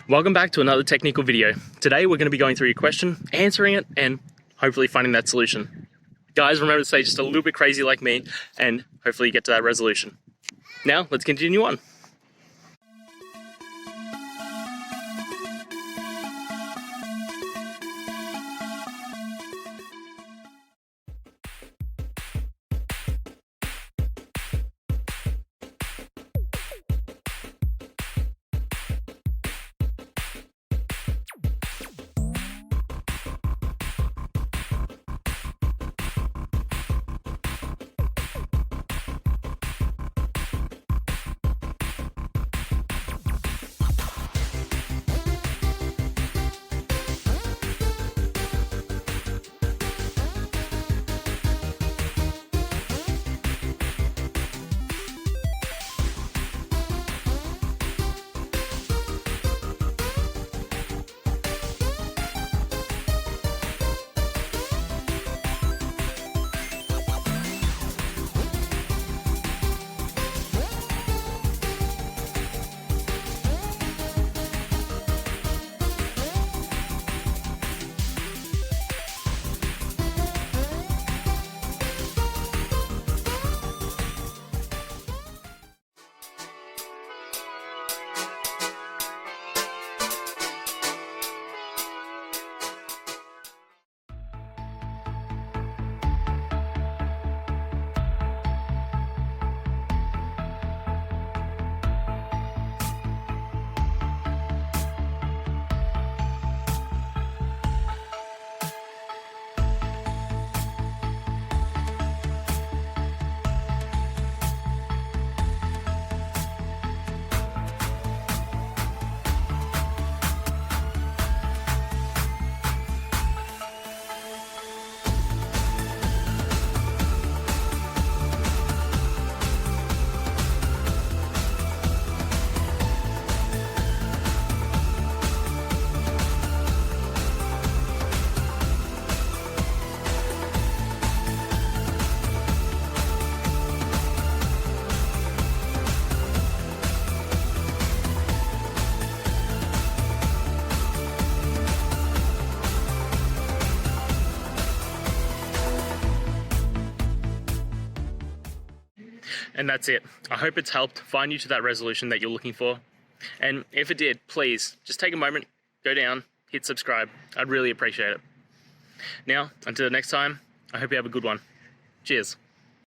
Welcome back to another technical video. Today we're going to be going through your question, answering it, and hopefully finding that solution. Guys, remember to stay just a little bit crazy like me, and hopefully get to that resolution. Now, let's continue on. And that's it. I hope it's helped find you to that resolution that you're looking for. And if it did, please just take a moment, go down, hit subscribe. I'd really appreciate it. Now, until the next time, I hope you have a good one. Cheers.